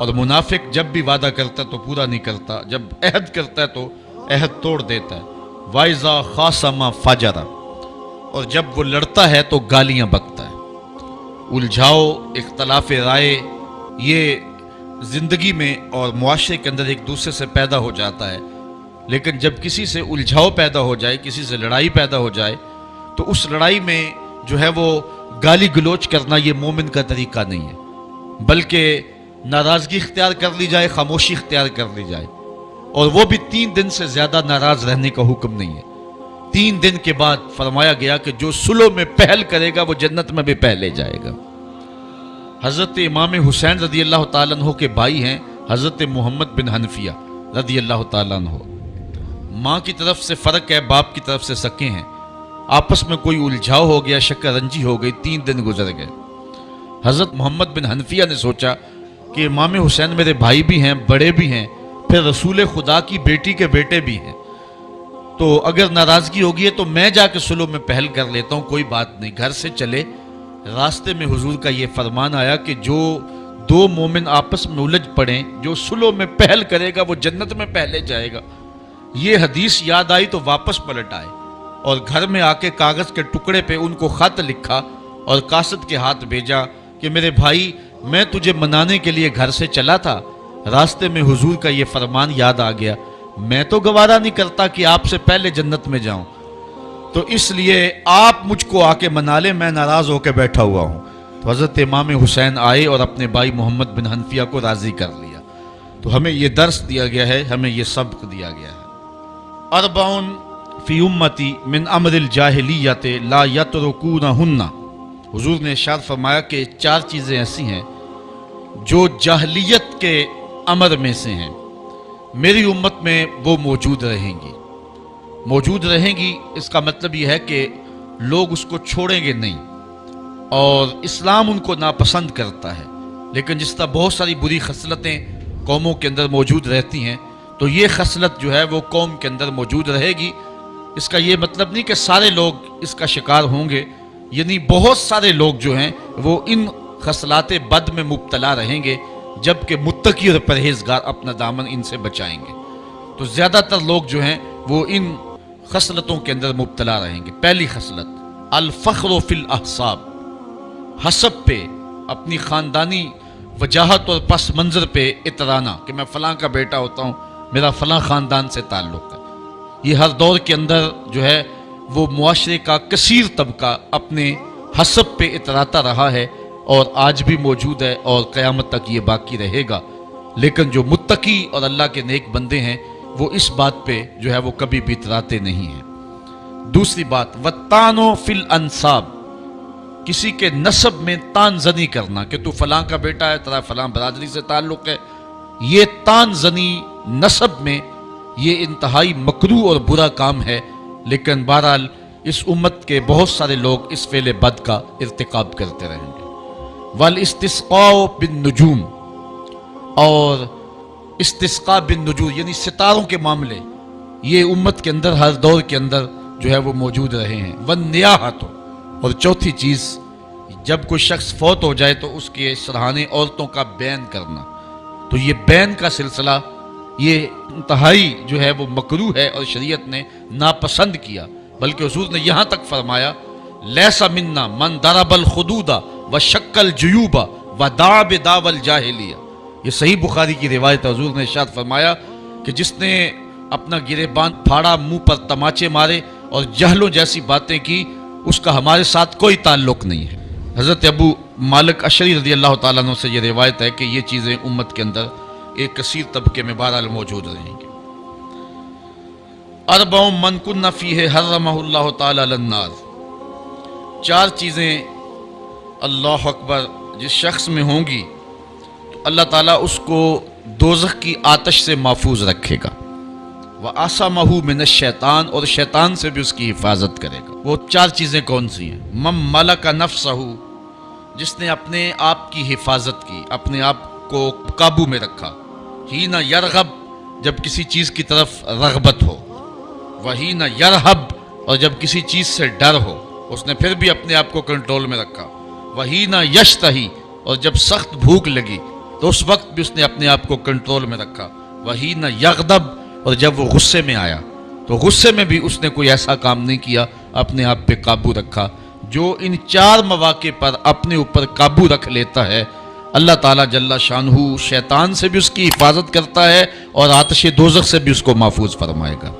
اور منافق جب بھی وعدہ کرتا ہے تو پورا نہیں کرتا، جب عہد کرتا ہے تو عہد توڑ دیتا ہے۔ وَإِذَا خَاصَمَ فَجَرَ، اور جب وہ لڑتا ہے تو گالیاں بکتا ہے۔ الجھاؤ، اختلاف رائے، یہ زندگی میں اور معاشرے کے اندر ایک دوسرے سے پیدا ہو جاتا ہے، لیکن جب کسی سے الجھاؤ پیدا ہو جائے، کسی سے لڑائی پیدا ہو جائے، تو اس لڑائی میں جو ہے وہ گالی گلوچ کرنا یہ مومن کا طریقہ نہیں ہے، بلکہ ناراضگی اختیار کر لی جائے، خاموشی اختیار کر لی جائے، اور وہ بھی 3 دن سے زیادہ ناراض رہنے کا حکم نہیں ہے۔ 3 دن کے بعد فرمایا گیا کہ جو صلح میں پہل کرے گا وہ جنت میں بھی پہلے جائے گا۔ حضرت امام حسین رضی اللہ تعالیٰ عنہ کے بھائی ہیں حضرت محمد بن حنفیہ رضی اللہ تعالیٰ عنہ۔ ماں کی طرف سے فرق ہے، باپ کی طرف سے سکے ہیں، آپس میں کوئی الجھاؤ ہو گیا، شکر رنجی ہو گئی، 3 دن گزر گئے۔ حضرت محمد بن حنفیہ نے سوچا کہ امام حسین میرے بھائی بھی ہیں، بڑے بھی ہیں، پھر رسول خدا کی بیٹی کے بیٹے بھی ہیں، تو اگر ناراضگی ہوگی ہے تو میں جا کے صلح میں پہل کر لیتا ہوں، کوئی بات نہیں۔ گھر سے چلے، راستے میں حضور کا یہ فرمان آیا کہ جو 2 مومن آپس میں الجھ پڑیں، جو صلح میں پہل کرے گا وہ جنت میں پہلے جائے گا۔ یہ حدیث یاد آئی تو واپس پلٹ آئے اور گھر میں آ کے کاغذ کے ٹکڑے پہ ان کو خط لکھا اور قاصد کے ہاتھ بھیجا کہ میرے بھائی، میں تجھے منانے کے لیے گھر سے چلا تھا، راستے میں حضور کا یہ فرمان یاد آ گیا، میں تو گوارا نہیں کرتا کہ آپ سے پہلے جنت میں جاؤں، تو اس لیے آپ مجھ کو آ کے منا لیں، میں ناراض ہو کے بیٹھا ہوا ہوں۔ تو حضرت امام حسین آئے اور اپنے بھائی محمد بن حنفیہ کو راضی کر لیا۔ تو ہمیں یہ درس دیا گیا ہے، ہمیں یہ سبق دیا گیا ہے۔ اربعن فی امتی من امر الجاہلیت لا یترکونہن، حضور نے ارشاد فرمایا کہ 4 چیزیں ایسی ہیں جو جاہلیت کے امر میں سے ہیں، میری امت میں وہ موجود رہیں گی۔ موجود رہیں گی اس کا مطلب یہ ہے کہ لوگ اس کو چھوڑیں گے نہیں، اور اسلام ان کو ناپسند کرتا ہے، لیکن جس طرح بہت ساری بری خصلتیں قوموں کے اندر موجود رہتی ہیں، تو یہ خصلت جو ہے وہ قوم کے اندر موجود رہے گی۔ اس کا یہ مطلب نہیں کہ سارے لوگ اس کا شکار ہوں گے، یعنی بہت سارے لوگ جو ہیں وہ ان خصلات بد میں مبتلا رہیں گے، جبکہ متقی اور پرہیزگار اپنا دامن ان سے بچائیں گے۔ تو زیادہ تر لوگ جو ہیں وہ ان خصلتوں کے اندر مبتلا رہیں گے۔ پہلی خصلت الفخر فی الاحساب، حسب پہ، اپنی خاندانی وجاہت اور پس منظر پہ اترانا کہ میں فلاں کا بیٹا ہوتا ہوں، میرا فلاں خاندان سے تعلق ہے۔ یہ ہر دور کے اندر جو ہے وہ معاشرے کا کثیر طبقہ اپنے حسب پہ اتراتا رہا ہے، اور آج بھی موجود ہے اور قیامت تک یہ باقی رہے گا۔ لیکن جو متقی اور اللہ کے نیک بندے ہیں وہ اس بات پہ جو ہے وہ کبھی بھی اتراتے نہیں ہیں۔ دوسری بات وَالطَّعْنُ فِي الْأَنْسَابِ، کسی کے نسب میں تان زنی کرنا کہ تو فلاں کا بیٹا ہے، تیرا فلاں برادری سے تعلق ہے، یہ تان زنی نسب میں یہ انتہائی مکروہ اور برا کام ہے، لیکن بہرحال اس امت کے بہت سارے لوگ اس فعل بد کا ارتکاب کرتے رہیں گے۔ والاستسقاء بالنجوم، اور استسقاء بالنجوم یعنی ستاروں کے معاملے، یہ امت کے اندر ہر دور کے اندر جو ہے وہ موجود رہے ہیں۔ والنیاحۃ، اور چوتھی چیز جب کوئی شخص فوت ہو جائے تو اس کے سرہانے عورتوں کا بین کرنا، تو یہ بین کا سلسلہ یہ انتہائی جو ہے وہ مکروہ ہے اور شریعت نے ناپسند کیا، بلکہ حضور نے یہاں تک فرمایا لیس منا من ضرب الخدود وشق الجیوب ودعا بدعوی الجاہلیہ، یہ صحیح بخاری کی روایت ہے۔ حضور نے ارشاد فرمایا کہ جس نے اپنا گریبان پھاڑا، منہ پر تماچے مارے اور جہلوں جیسی باتیں کی، اس کا ہمارے ساتھ کوئی تعلق نہیں ہے۔ حضرت ابو مالک اشعری رضی اللہ تعالیٰ عنہ سے یہ روایت ہے کہ یہ چیزیں امت کے اندر ایک کثیر طبقے میں بہرحال موجود رہیں گی۔ اربع من کن فیہ حرمہ اللہ تعالی علی النار، 4 چیزیں اللہ اکبر جس شخص میں ہوں گی تو اللہ تعالیٰ اس کو دوزخ کی آتش سے محفوظ رکھے گا۔ وَعَصَمَهُ مِنَ الشَّيْطَانِ، اور شیطان سے بھی اس کی حفاظت کرے گا۔ وہ 4 چیزیں کون سی ہیں؟ مَن مَلَكَ نَفْسَهُ، جس نے اپنے آپ کی حفاظت کی، اپنے آپ کو قابو میں رکھا۔ حِينَ يَرْغَبْ، جب کسی چیز کی طرف رغبت ہو۔ وَحِينَ يَرْهَبْ، اور جب کسی چیز سے ڈر ہو اس نے پھر بھی اپنے آپ کو کنٹرول میں رکھا۔ وَحِينَ يَشْتَهِي، اور جب سخت بھوک لگی تو اس وقت بھی اس نے اپنے آپ کو کنٹرول میں رکھا. وہی نہ یغضب، اور جب وہ غصے میں آیا تو غصے میں بھی اس نے کوئی ایسا کام نہیں کیا، اپنے آپ پہ قابو رکھا. جو ان 4 مواقع پر اپنے اوپر قابو رکھ لیتا ہے، اللہ تعالیٰ جل شانہ شیطان سے بھی اس کی حفاظت کرتا ہے اور آتش دوزخ سے بھی اس کو محفوظ فرمائے گا.